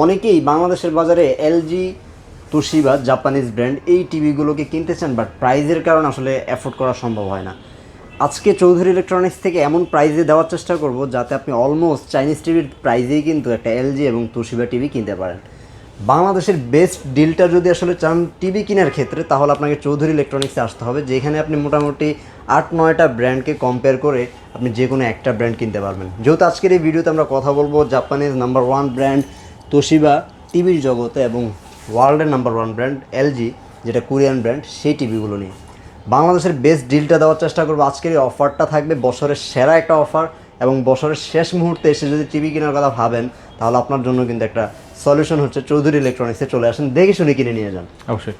অনেকেই বাংলাদেশের বাজারে এলজি, তোশিবা, জাপানিজ ব্র্যান্ড এই টিভিগুলোকে কিনতে চান, বাট প্রাইজের কারণে আসলে অ্যাফোর্ড করা সম্ভব হয় না। আজকে চৌধুরী ইলেকট্রনিক্স থেকে এমন প্রাইজে দেওয়ার চেষ্টা করব যাতে আপনি অলমোস্ট চাইনিজ টিভির প্রাইজেই কিন্তু একটা এলজি এবং তোশিবা টিভি কিনতে পারেন। বাংলাদেশের বেস্ট ডিলটা যদি আসলে চান টিভি কেনার ক্ষেত্রে, তাহলে আপনাকে চৌধুরী ইলেকট্রনিক্সে আসতে হবে, যেখানে আপনি মোটামুটি 8-9টা ব্র্যান্ডকে কম্পেয়ার করে আপনি যে কোনো একটা ব্র্যান্ড কিনতে পারবেন। যেহেতু আজকের এই ভিডিওতে আমরা কথা বলবো জাপানিজ নাম্বার 1 ব্র্যান্ড তোশিবা টিভির জগতে এবং ওয়ার্ল্ডের নাম্বার 1 ব্র্যান্ড এলজি, যেটা কোরিয়ান ব্র্যান্ড, সেই টিভিগুলো নিয়ে বাংলাদেশের বেস্ট ডিলটা দেওয়ার চেষ্টা করবো। আজকের এই অফারটা থাকবে বছরের সেরা একটা অফার, এবং বছরের শেষ মুহূর্তে এসে যদি টিভি কেনার কথা ভাবেন, তাহলে আপনার জন্য কিন্তু একটা সলিউশন হচ্ছে চৌধুরী ইলেকট্রনিক্সে চলে আসেন, দেখে শুনে কিনে নিয়ে যান। অবশ্যই।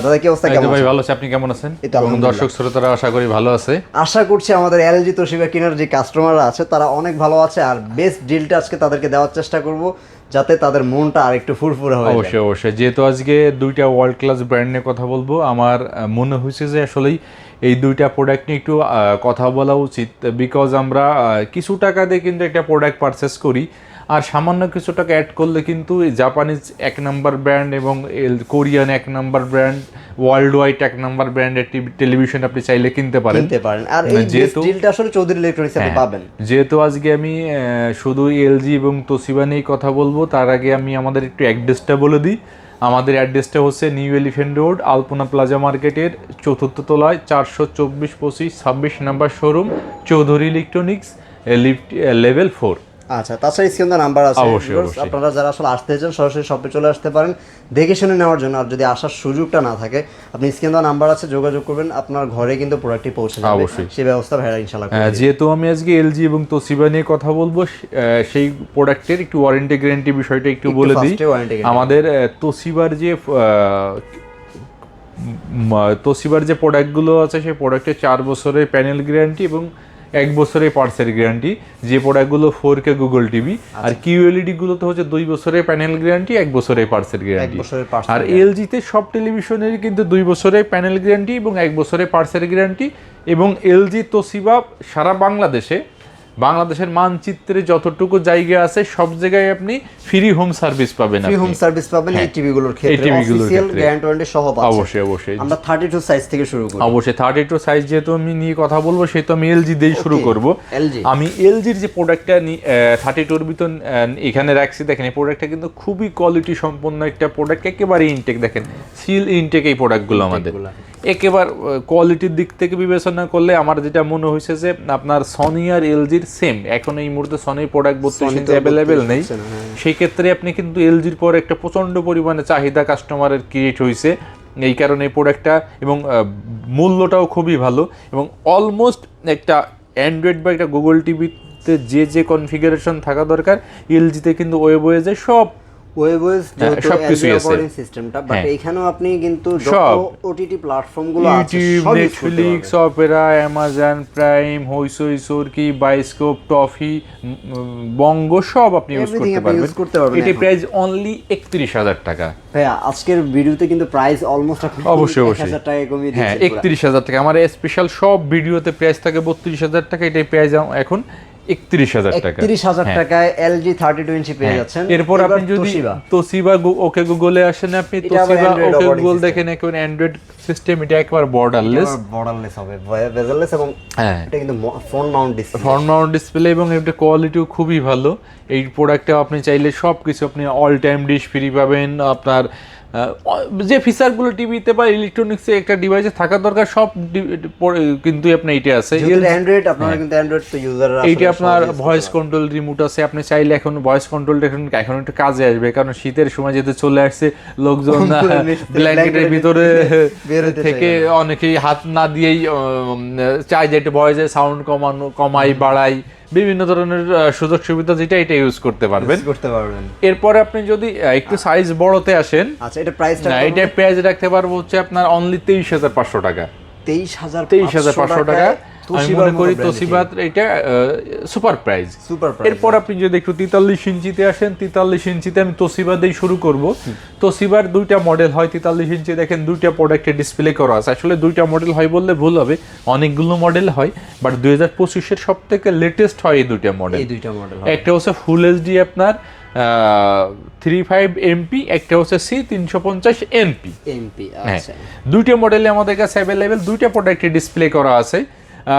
দাদা কি অবস্থা? কেমন ভাই? ভালো আছি, আপনি কেমন আছেন? এবং দর্শক শ্রোতারা আশা করি ভালো আছে। আশা করছি আমাদের এলজি তোশিবা কেনার যে কাস্টমাররা আছে তারা অনেক ভালো আছে, আর বেস্ট ডিলটা আজকে তাদেরকে দেওয়ার চেষ্টা করব যাতে তাদের মনটা আর একটু ফুরফুরে হয়। অবশ্যই অবশ্যই। যেহেতু আজকে দুইটা ওয়ার্ল্ড ক্লাস ব্র্যান্ড নিয়ে কথা বলবো, আমার মনে হয়েছে যে আসলেই এই দুইটা প্রোডাক্ট নিয়ে একটু কথা বলা উচিত, বিকজ আমরা কিছু টাকা দিয়ে কিন্তু একটা প্রোডাক্ট পারচেস করি, আর সামান্য কিছু টাকা অ্যাড করলে কিন্তু জাপানিজ 1 নাম্বার ব্র্যান্ড এবং Korean 1 number brand, world wide 1 number ব্র্যান্ডের টেলিভিশন আপনি চাইলে কিনতে পারেন। আর এই বেস্ট ডিলটা আসলে চৌধুরী ইলেকট্রনিক্সে আপনি পাবেন। যেহেতু আজকে আমি শুধু এলজি এবং তোশিবা নিয়ে কথা বলবো, তার আগে আমি আমাদের একটু অ্যাড্রেসটা বলে দিই। আমাদের অ্যাড্রেসটা হচ্ছে নিউ এলিফ্যান্ট রোড, আলপনা প্লাজা মার্কেটের 4th তলায় 424-25-26 number showroom, Chowdhury electronics, lift level 4। আচ্ছা, তাছাড়া স্ক্রিনে নাম্বার আছে, আপনারা যারা আসলে আসতে চান সরাসরি শপে চলে আসতে পারেন দেখে শুনে নেওয়ার জন্য। আর যদি আসার সুযোগটা না থাকে, আপনি স্ক্রিনে নাম্বার আছে, যোগাযোগ করবেন, আপনার ঘরে কিন্তু প্রোডাক্টটি পৌঁছে যাবে। অবশ্যই সেই ব্যবস্থা ভাইরা ইনশাআল্লাহ করে দিবে। যেহেতু আমি আজকে এলজি এবং তোশিবা নিয়ে কথা বলবো, সেই প্রোডাক্টের একটু ওয়ারেন্টি গ্যারান্টি বিষয়টা একটু বলে দিই। আমাদের তোশিবার যে প্রোডাক্টগুলো আছে, সেই প্রোডাক্টে 4 বছরের প্যানেল গ্যারান্টি এবং 1 বছরের পার্টসের গ্যারান্টি। যে প্রোডাক্টগুলো 4K গুগল টিভি, আর কিউএলইডি গুলোতে হচ্ছে 2 বছরের প্যানেল গ্যারান্টি, 1 বছরের পার্টসের গ্যারান্টি। আর এলজিতে সব টেলিভিশনেরই কিন্তু 2 বছরের প্যানেল গ্যারান্টি এবং 1 বছরের পার্টসের গ্যারান্টি। এবং এলজি তোশিবা সারা বাংলাদেশের মানচিত্রে যতটুকু জায়গা আছে সব জায়গায় আপনি ফ্রি হোম সার্ভিস পাবেন। ফ্রি হোম সার্ভিস পাবেন এই টিভিগুলোর ক্ষেত্রে, অফিশিয়াল গ্যারান্টি ওয়ারেন্টি সহ পাচ্ছেন। অবশ্যই আমরা 32 সাইজ থেকে শুরু করব। অবশ্যই 32 সাইজ যেহেতু আমি নিয়ে কথা বলবো, সেহেতু আমি এলজি দিয়ে শুরু করব। আমি এলজির যে প্রোডাক্টটা 32-এর ভিতর এখানে রাখছি, দেখেন এই প্রোডাক্টটা কিন্তু খুবই কোয়ালিটি সম্পন্ন একটা প্রোডাক্ট, একেবারে ইনটেক। দেখেন সিল ইনটেক এই প্রোডাক্টগুলো আমাদের, একেবারে কোয়ালিটির দিক থেকে বিবেচনা করলে আমার যেটা মনে হয়েছে যে আপনার সনি আর এলজির সেম। এখন এই মুহূর্তে সনির প্রোডাক্ট 32 ইঞ্চি অ্যাভেলেবেল নেই, সেই ক্ষেত্রে আপনি কিন্তু এলজির পর একটা প্রচণ্ড পরিমাণে চাহিদা কাস্টমারের ক্রিয়েট হয়েছে। এই কারণে এই প্রোডাক্টটা এবং মূল্যটাও খুবই ভালো, এবং অলমোস্ট একটা অ্যান্ড্রয়েড বা একটা গুগল টিভিতে যে কনফিগারেশন থাকা দরকার, এলজিতে কিন্তু ওয়েবওয়েজে সব সবকিছুই আছে সিস্টেমটা। বাট এখানেও আপনি কিন্তু যত ওটিটি প্ল্যাটফর্মগুলো আছে, YouTube, Netflix, Opera, Amazon prime, হইচই, সরকি, বায়োস্কোপ, টফি, বঙ্গ সব আপনি ইউজ করতে পারবেন। এটি প্রাইস অনলি 31,000 টাকা। ভাইয়া আজকের ভিডিওতে কিন্তু প্রাইস অলমোস্ট অবশ্যই 1000 টাকা কমিয়ে দিয়েছে। 31,000 টাকা। আমার স্পেশাল সব ভিডিওতে প্রাইস থাকে 32,000 টাকা, এটাই প্রাইস এখন 31,000 টাকা। 31,000 টাকায় এলজি 32 ইঞ্চি পেয়ে যাচ্ছেন। এরপর আপনি যদি তোশিবা ওকে গুগলে আসেন, আপনি তোশিবা ওকে গুগল দেখেন, এখন অ্যান্ড্রয়েড সিস্টেম, এটা একবার বর্ডারলেস হবে, বেজেললেস, এবং এটা কিন্তু ফ্রন্ট মাউন্ট ডিসপ্লে এবং এটা কোয়ালিটিও খুবই ভালো। এই প্রোডাক্টে আপনি চাইলে সব কিছু, আপনি অল টাইম ডিশ ফ্রি পাবেন, আপনার যে ফিচারগুলো টিভিতে বা ইলেকট্রনিক্সে একটা ডিভাইসে থাকা দরকার সব কিন্তু আপনার এইটা আছে। অ্যান্ড্রয়েড আপনারা কিন্তু অ্যান্ড্রয়েড তো ইউজাররা, এইটা আপনার ভয়েস কন্ট্রোল রিমোট আছে, আপনি চাইলে এখন ভয়েস কন্ট্রোলটা এখন একটু কাজে আসবে, কারণ শীতের সময় যেতে চলে আসছে, লোকজন ব্ল্যাঙ্কেটের ভিতরে থেকে অনেকেই হাত না দিয়েই চাই যে একটু ভয়েসের সাউন্ড কমাই বাড়াই, বিভিন্ন ধরনের সুযোগ সুবিধা যেটা এটা ইউজ করতে পারবেন। এরপরে আপনি যদি একটু সাইজ বড়তে আসেন, আচ্ছা এটা প্রাইসটা, এটা প্রাইস রাখতে পারবো হচ্ছে আপনার অনলি 23,500 টাকা। 23,500 টাকা আমি মনে করি তোশিবা এটা সুপার প্রাইস। এরপর আপনি যদি একটু 43 ইঞ্চিতে আসেন, 43 ইঞ্চিতে আমি তোশিবা দিয়ে শুরু করব। তোশিবার 2টা মডেল হয় 43 ইঞ্চি, দেখেন 2টা প্রোডাক্টে ডিসপ্লে করা আছে। আসলে 2টা মডেল হয় বললে ভুল হবে, অনেকগুলো মডেল হয়, বাট 2025 এর সবথেকে লেটেস্ট হয় এই 2টা মডেল। একটা হচ্ছে ফুল এইচডি আপনার 35MP, একটা হচ্ছে C350NP। এমপি, হ্যাঁ, আচ্ছা। দুইটা মডেলে আমাদের কাছে অ্যাভেলেবেল, দুইটা প্রোডাক্টে ডিসপ্লে করা আছে।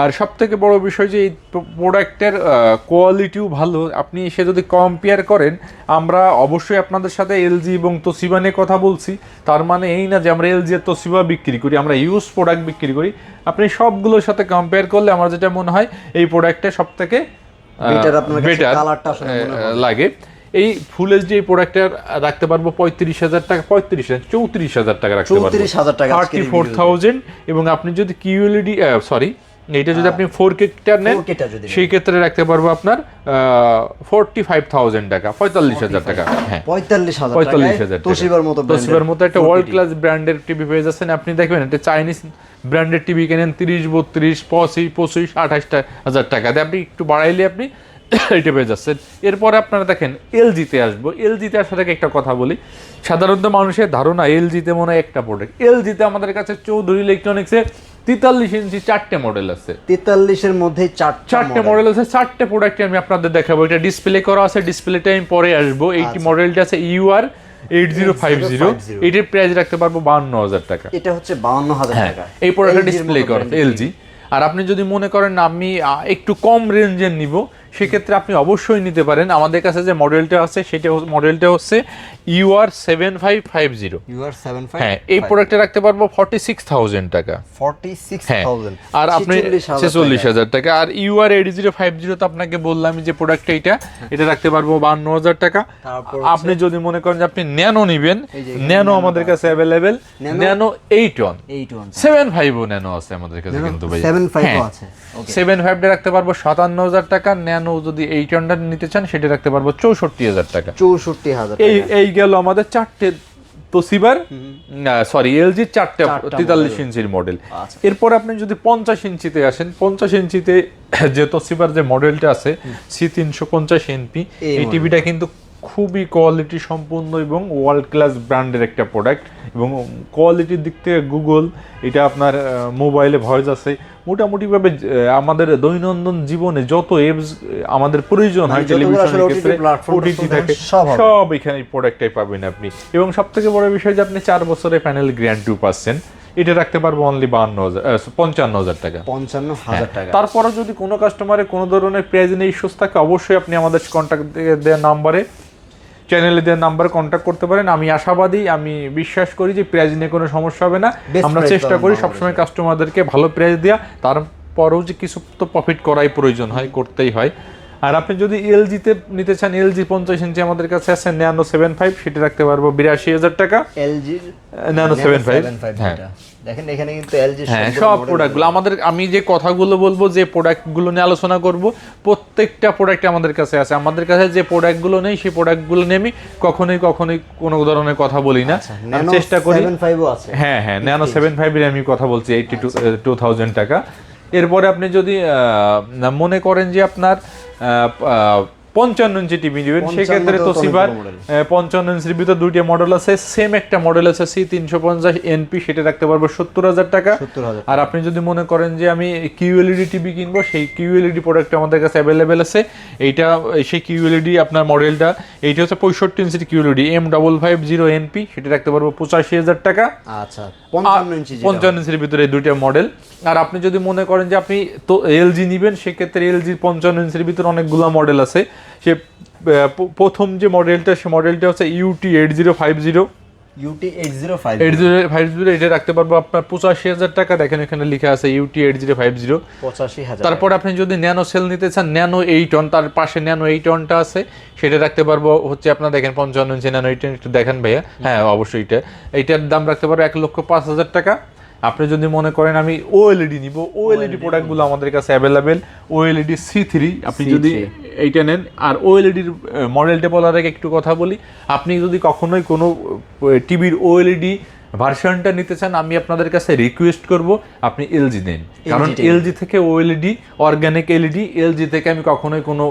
আর সব থেকে বড় বিষয় যে এই প্রোডাক্টের কোয়ালিটিও ভালো। আপনি এসে যদি কম্পেয়ার করেন, আমরা অবশ্যই আপনাদের সাথে এলজি এবং তোশিবা নিয়ে কথা বলছি, তার মানে এই না যে আমরা এলজি আর তোশিবা বিক্রি করি, আমরা ইউজ প্রোডাক্ট বিক্রি করি। আপনি সবগুলোর সাথে কম্পেয়ার করলে আমার যেটা মনে হয় এই প্রোডাক্টটা সব থেকে বেটার লাগে। এই ফুল এইচডি এই প্রোডাক্টটা রাখতে পারবো 35,000 টাকা, 34,000 টাকা রাখতে পারবো, 34,000 টাকা, 34,000। এবং আপনি যদি কিউএলইডি এইটা যদি আপনি 4K টা নেন, সেই ক্ষেত্রে রাখতে পারবো আপনার 45,000 টাকা, 45,000 টাকা। হ্যাঁ, 45,000 তোশিবার মতো একটা ওয়ার্ল্ড ক্লাস ব্র্যান্ডের টিভি পেয়ে যাচ্ছেন। আপনি দেখবেন একটা চাইনিজ ব্র্যান্ডের টিভি কেনেন 30, 32, 25, 28,000 টাকা দিয়ে, আপনি একটু বাড়াইলে আপনি এটা পেয়ে যাচ্ছেন। এরপরে আপনারা দেখেন এলজিতে আসবো। এলজিতে আসার আগে একটা কথা বলি, সাধারণত মানুষের ধারণা এলজিতে মনে হয় একটা প্রোডাক্ট। এলজিতে আমাদের কাছে চৌধুরী ইলেকট্রনিক্সের 43 ইঞ্চি 4টে মডেল আছে। 43-এর মধ্যে 4টে মডেল আছে। 4টে প্রোডাক্ট আমি আপনাদের দেখাবো। এটা ডিসপ্লে করা আছে, ডিসপ্লেটা আমি পরে আসবো। এইটি মডেলটা আছে UR 8050। এটার প্রাইস রাখতে পারবো 52,000 টাকা। এটা হচ্ছে 52,000 টাকা। এই প্রোডাক্টটা ডিসপ্লে করা এলজি। আর আপনি যদি মনে করেন আমি একটু কম রেঞ্জের নিব, সেক্ষেত্রে আপনি অবশ্যই নিতে পারেন। আমাদের কাছে যে মডেলটা আছে সেটা মডেলটা হচ্ছে UR 7550। হ্যাঁ, এই প্রোডাক্টে রাখতে পারবো 46,000 টাকা। 46,000, আর আপনি 46,000 টাকা। আর UR 8050 তো আপনাকে বললাম যে প্রোডাক্টটা এটা রাখতে পারবো 52,000 টাকা। আপনি যদি মনে করেন যে আপনি ন্যানো নিবেন, ন্যানো আমাদের কাছে অ্যাভেলেবেল। ন্যানো 8 75 ন্যানো আছে আমাদের কাছে কিন্তু ভাই। 75 রাখতে পারবো 57,000 টাকা। ন্যানো যদি 8 নিতে চান সেটা রাখতে পারবো 64,000 টাকা। 64,000। এই গেল আমাদের 4টে তোশিবার, এলজি 4টে 43 ইঞ্চির মডেল। এরপর আপনি যদি 50 ইঞ্চিতে আসেন, 50 ইঞ্চিতে যে তোশিবার যে মডেলটা আছে C350NP, এই টিভিটা কিন্তু খুবই কোয়ালিটি সম্পন্ন এবং ওয়ার্ল্ড ক্লাস ব্র্যান্ডের একটা প্রোডাক্ট। এবং কোয়ালিটির দিক থেকে গুগল, এটা আপনার মোবাইলে ভয়েস আছে। মোটামুটিভাবে আমাদের দৈনন্দিন জীবনে যত অ্যাপস আমাদের প্রয়োজন হয় টেলিভিশনের ক্ষেত্রে, ওটিটি থাকে, সব এখানে এই প্রোডাক্টটাই পাবেন আপনি। এবং সব থেকে বড় বিষয় যে আপনি 4 বছরের প্যানেল গ্যারান্টিও পাচ্ছেন। এটা রাখতে পারবো অনলি 55,000 টাকা। 55,000 টাকা। তারপরে যদি কোনো কাস্টমারের কোনো ধরনের প্রাইস নিয়ে ইস্যুস থাকে, অবশ্যই আপনি আমাদের কন্ট্যাক্ট দেওয়ার নাম্বারে, চ্যানেলে দেওয়ার নাম্বারে কন্ট্যাক্ট করতে পারেন। আমি আশাবাদী, আমি বিশ্বাস করি যে প্রাইস নিয়ে কোনো সমস্যা হবে না। আমরা চেষ্টা করি সবসময় কাস্টমারদেরকে ভালো প্রাইস দেওয়া, তারপরেও যে কিছু তো প্রফিট করাই প্রয়োজন হয়, করতেই হয়। আর আপনি যদি এলজিতে নিতে চান, এলজি 50 ইঞ্চি আমাদের কাছে আছে ন্যানো 75, সেটা রাখতে পারবো 82,000 টাকা। LG nano 75। হ্যাঁ, দেখেন এখানে কিন্তু এলজি সব প্রোডাক্টগুলো আমাদের, আমি যে কথাগুলো বলবো, যে প্রোডাক্টগুলো নিয়ে আলোচনা করব, প্রত্যেকটা প্রোডাক্ট আমাদের কাছে আছে। আমাদের কাছে যে প্রোডাক্টগুলো নেই সেই প্রোডাক্টগুলো নিয়ে আমি কখনোই কোনো ধরনের কথা বলি না। আমি চেষ্টা করি। হ্যাঁ, ন্যানো 75 এর আমি কথা বলছি 82,000 টাকা। এরপরে আপনি যদি মনে করেন যে আপনার 55 ইঞ্চি টিভি নেবেন, সেক্ষেত্রে তোশিবার 55 ইঞ্চির ভিতর 2টা মডেল আছে। সেম একটা মডেল আছে C350NP, সেটা রাখতে পারবো 70,000 টাকা। আর আপনি যদি মনে করেন যে আমি কিউএলইডি টিভি কিনবো, সেই কিউএলইডি প্রোডাক্ট আমাদের কাছে অ্যাভেলেবেল আছে। সেই কিউএলইডি আপনার মডেলটা এইটা হচ্ছে 65 ইঞ্চির কিউএলইডি M550NP, সেটা রাখতে পারবো 85,000 টাকা। আচ্ছা, 55 ইঞ্চির ভিতরে 2টা মডেল। আর আপনি যদি মনে করেন যে আপনি তো এলজি নিবেন, সেক্ষেত্রে এলজি 55 ইঞ্চির ভিতরে অনেকগুলো মডেল আছে। সে প্রথম যে মডেলটা, সে মডেলটা হচ্ছে UT 8050। এটা রাখতে পারবো আপনার 85,000 টাকা। দেখেন এখানে লেখা আছে UT 8050, 85,000। তারপর আপনি যদি ন্যানো সেল নিতে চান, ন্যানো 8 তার পাশে ন্যানো 8 আছে, সেটা রাখতে পারবো হচ্ছে আপনার দেখেন 55 ইঞ্চি ন্যানো 8 একটু দেখেন ভাইয়া। হ্যাঁ, অবশ্যই এইটার দাম রাখতে পারবো 1,05,000 টাকা। আপনি যদি মনে করেন আমি ওএলইডি নিব, ওএলইডি প্রোডাক্টগুলো আমাদের কাছে অ্যাভেলেবেল। ওএলইডি C3 আপনি যদি এইটা নেন। আর ওএলইডির মডেলটা বলার আগে একটু কথা বলি, আপনি যদি কখনোই কোনো টিভির ওএলইডি ভার্সনটা নিতে চান, আমি আপনাদের কাছে রিকোয়েস্ট করব আপনি এলজি নেন। কারণ এলজি থেকে ওএলইডি, অর্গানিক এলইডি, এলজি থেকে আমি কখনোই কোনো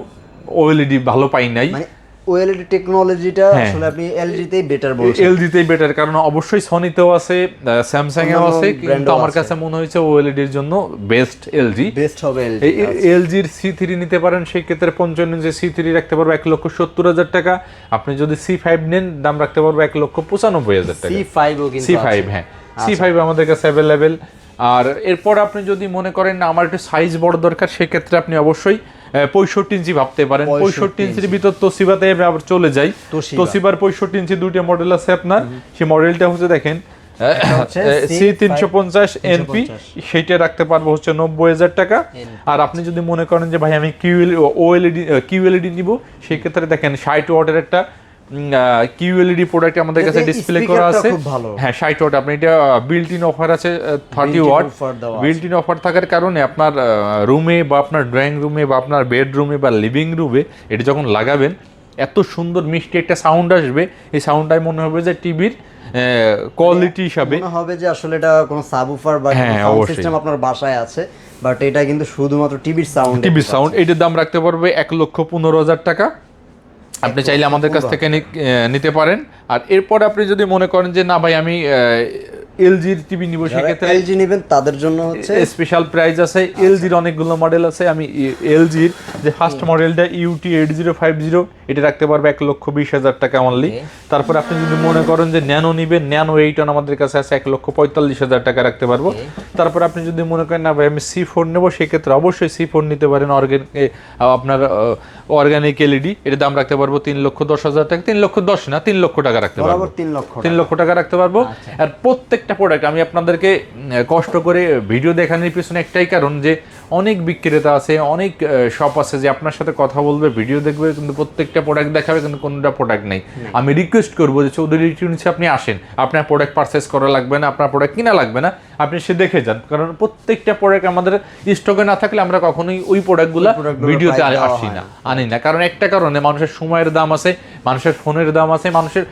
ওএলইডি ভালো পাই নাই। ওএলইডি টেকনোলজিটা আসলে আপনি এলজি তেই বেটার বলছেন। এলজি তেই বেটার, কারণ অবশ্যই সনিতেও আছে, স্যামসাং এও আছে, কিন্তু আমার কাছে মনে হয়েছে ওএলইডি এর জন্য বেস্ট এলজি। বেস্ট হবে এলজি। এলজির C3 নিতে পারেন, সেই ক্ষেত্রে 55 ইঞ্চি C3 রাখতে পারবো 1,70,000 টাকা। আপনি যদি C5 নেন দাম রাখতে পারবো 1,95,000 টাকা। C5 ও কিন্তু C5, হ্যাঁ C5 আমাদের কাছে অ্যাভেলেবেল। আর এরপর আপনি যদি মনে করেন না আমার একটু সাইজ বড় দরকার, সেক্ষেত্রে আপনি অবশ্যই 65 ইঞ্চি ভাবতে পারেন। 65 ইঞ্চির ভিতর তোশিবাতে আবার চলে যাই। তোশিবার 65 ইঞ্চি দুইটা মডেল আছে আপনার। সেই মডেলটা হচ্ছে দেখেন C350 NP, সেইটা রাখতে পারবো হচ্ছে 90,000 টাকা। আর আপনি যদি মনে করেন যে ভাই আমি QLED নিব, সেই ক্ষেত্রে দেখেন 60 ওয়াটের একটা QLED প্রোডাক্ট আমাদের কাছে ডিসপ্লে করা আছে। হ্যাঁ 60 ওয়াট, আপনি এটা বিল্ট ইন অফার আছে 30 ওয়াট। বিল্ট ইন অফার থাকার কারণে আপনার রুমে বা আপনার ড্রয়িং রুমে বা আপনার বেডরুমে বা লিভিং রুমে এটা যখন লাগাবেন এত সুন্দর মিষ্টি একটা সাউন্ড আসবে। এই সাউন্ডটাই মনে হবে যে টিভির কোয়ালিটি হিসাবে মনে হবে যে আসলে এটা কোনো সাবউফার বা সাউন্ড সিস্টেম আপনার বাসায় আছে, বাট এটা কিন্তু শুধুমাত্র টিভির সাউন্ড। এটার দাম রাখতে পারবে 1,15,000 টাকা। আপনি চাইলে আমাদের কাছ থেকে নিতে পারেন। আর এরপর আপনি যদি মনে করেন যে না ভাই আমি এলজির টিভি নিব, সেক্ষেত্রে এলজি নেবেন তাদের জন্য হচ্ছে স্পেশাল প্রাইস আছে। এলজির অনেকগুলো মডেল আছে। আমি এলজির যে ফার্স্ট মডেলটা UT8050 এটা রাখতে পারবে 1,20,000 টাকা অনলি। তারপর আপনি যদি মনে করেন যে ন্যানো নিবেন, ন্যানো 8 আমাদের কাছে আছে 1,45,000 টাকা রাখতে পারবো। তারপর আপনি যদি মনে করেন না ভাই আমি C4 নেবো, সেক্ষেত্রে অবশ্যই C4 নিতে পারেন। আপনার অর্গানিক এলইডি, এর দাম রাখতে পারবো 3,10,000 টাকা। 3,10,000 না, 3 লক্ষ টাকা রাখতে পারবো। 3 লক্ষ টাকা রাখতে পারবো। আর প্রত্যেকটা প্রোডাক্ট আমি আপনাদেরকে কষ্ট করে ভিডিও দেখানোর পিছনে একটাই কারণ যে অনেক বিক্রেতা আছে, অনেক শপ আছে যে আপনার সাথে কথা বলবে, ভিডিও দেখবে, কিন্তু প্রত্যেকটা প্রোডাক্ট দেখাবে কিন্তু কোনটা প্রোডাক্ট নেই। আমি রিকোয়েস্ট করবো যে চৌধুরী ইলেকট্রনিক্সে আপনি আসেন, আপনার প্রোডাক্ট পারচেস করা লাগবে না, আপনার প্রোডাক্ট কিনা লাগবে না, আপনি সে দেখে যান। কারণ প্রত্যেকটা প্রোডাক্ট আমাদের স্টকে না থাকলে আমরা কখনোই ওই প্রোডাক্টগুলো ভিডিওতে আনি না। কারণ একটা কারণে মানুষের সময়ের দাম আছে, মানুষের ফোনের দাম আছে, মানুষের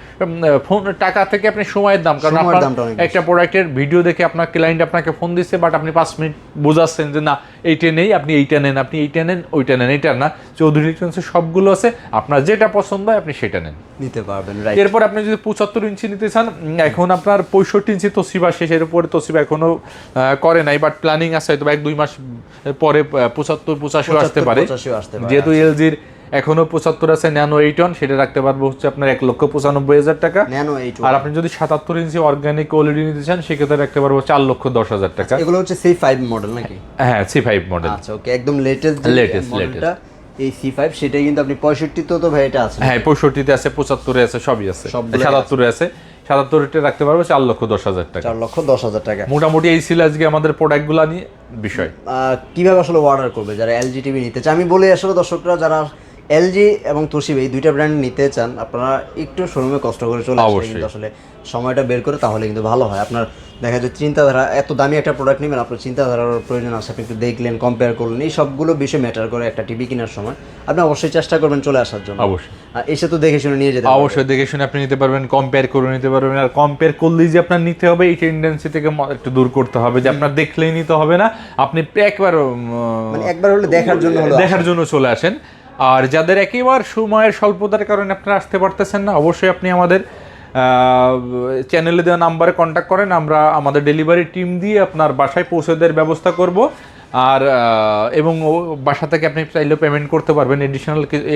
ফোন টাকা থেকে আপনি সময়ের দাম। কারণ আপনার একটা প্রোডাক্টের ভিডিও দেখে আপনার ক্লায়েন্ট আপনাকে ফোন দিচ্ছে, বাট আপনি 5 মিনিট বোঝাচ্ছেন যে না এইটা নেই, আপনি এইটা নেন, আপনি এইটা নেন, ওইটা নেন, এইটা না। চৌধুরী ইলেকট্রনিক্সে সবগুলো আছে, আপনার যেটা পছন্দ হয় আপনি সেটা নেন, নিতে পারবেন। এরপর আপনি যদি 75 ইঞ্চি নিতে চান, এখন আপনার 65 ইঞ্চি তোশিবা শেষের উপরে তোশিবা এখনো করে নাই, বাট প্ল্যানিং আছে হয়তো 1-2 মাস পরে 75-85 আসতে পারে। যেহেতু এলজির এখনো 75 আছে ন্যানো 8 সেটা রাখতে পারবো হচ্ছে আপনার 1,95,000 টাকা। আর আপনি যদি 77 ইঞ্চি অর্গানিক কোয়ালিটি নিতে চান, সেক্ষেত্রে রাখতে পারবো 4,10,000 টাকা। এগুলো হচ্ছে C5 মডেল নাকি? হ্যাঁ C5 মডেল। আচ্ছা ওকে, একদম লেটেস্ট মডেলটা এই C5, সেটাই কিন্তু আপনি 65 তো ভাই এটা আছে। হ্যাঁ 65 তে আছে, 75 এ আছে, সবই আছে, 77 এ আছে। 77 টা রাখতে পারবো 4,10,000 টাকা। 4,10,000 টাকা। মোটামুটি এই ছিল আজকে আমাদের প্রোডাক্টগুলো নিয়ে বিষয়। কিভাবে আসলে অর্ডার করবে যারা এলজি টিভি নিতে চায়? আমি বলি আসলে দর্শকরা যারা এলজি এবং তোশিবা এই দুইটা ব্র্যান্ড নিতে চান, আপনারা একটু শোরুমে কষ্ট করে চলে আসবেন, কিন্তু আসলে সময়টা বের করে তাহলে কিন্তু ভালো হয়। আপনার দেখা যায় চিন্তাধারা, এত দামি একটা প্রোডাক্ট নেবেন, আপনার চিন্তাধারার প্রয়োজন আছে, আপনি একটু দেখলেন, কম্পেয়ার করলেন, এই সবগুলো বিষয় ম্যাটার করে একটা টিভি কেনার সময়। আপনি অবশ্যই চেষ্টা করবেন চলে আসার জন্য। অবশ্যই এসে তো দেখে শুনে নিয়ে যেতে, অবশ্যই দেখে শুনে আপনি নিতে পারবেন, কম্পেয়ার করে নিতে পারবেন। আর কম্পেয়ার করলেই যে আপনার নিতে হবে এই টেন্ডেন্সি থেকে একটু দূর করতে হবে, যে আপনার দেখলেই নিতে হবে না, আপনি একবার হলে দেখার জন্য চলে আসেন। আর যাদের একেবারে সময়ের স্বল্পতার কারণে আপনারা আসতে পারতেছেন না, অবশ্যই আপনি আমাদের চ্যানেলে দেওয়া নাম্বারে কন্ট্যাক্ট করেন, আমরা আমাদের ডেলিভারি টিম দিয়ে আপনার বাসায় পৌঁছে দেওয়ার ব্যবস্থা করব। আর এবং বাসা থেকে আপনি চাইলেও পেমেন্ট করতে পারবেন,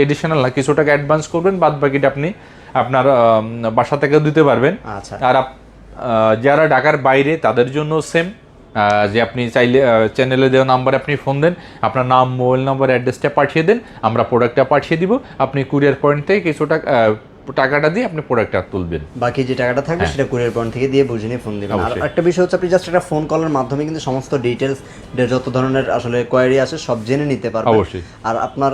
এডিশনাল না, কিছু টাকা অ্যাডভান্স করবেন, বাদ বাকিটা আপনি আপনার বাসা থেকেও দিতে পারবেন। আর যারা ঢাকার বাইরে তাদের জন্য সেম, যে আপনি চাইলে চ্যানেলে দেওয়া নাম্বারে আপনি ফোন দেন, আপনার নাম, মোবাইল নাম্বার, অ্যাড্রেসটা পাঠিয়ে দেন, আমরা প্রোডাক্টটা পাঠিয়ে দিব। আপনি কুরিয়ার পয়েন্ট থেকে কিছু টাকাটা দিয়ে আপনি প্রোডাক্টটা তুলবেন, বাকি যে টাকাটা থাকবে সেটা কুরিয়ার পয়েন্ট থেকে দিয়ে বুঝে নিয়ে ফোন দিবেন। আর একটা বিষয় হচ্ছে আপনি জাস্ট একটা ফোন কলের মাধ্যমে কিন্তু সমস্ত ডিটেলস, যত ধরনের আসলে কোয়ারি আছে সব জেনে নিতে পারবেন। অবশ্যই। আর আপনার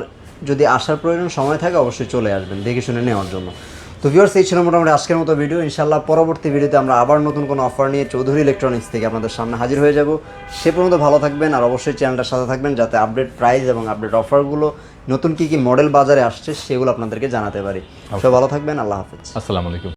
যদি আসার প্রয়োজন সময় থাকে অবশ্যই চলে আসবেন দেখে শুনে নেওয়ার জন্য। তো ভিউয়ার্স, এই ছিল মোটামুটি আজকের মতো ভিডিও। ইনশাআল্লাহ পরবর্তী ভিডিওতে আমরা আবার নতুন কোনো অফার নিয়ে চৌধুরী ইলেকট্রনিক্স থেকে আপনাদের সামনে হাজির হয়ে যাব। সে পর্যন্ত ভালো থাকবেন, আর অবশ্যই চ্যানেলটার সাথে থাকবেন যাতে আপডেট প্রাইস এবং আপডেট অফারগুলো, নতুন কী কী মডেল বাজারে আসছে সেগুলো আপনাদেরকে জানাতে পারি। সব ভালো থাকবেন, আল্লাহ হাফেজ, আসসালামু আলাইকুম।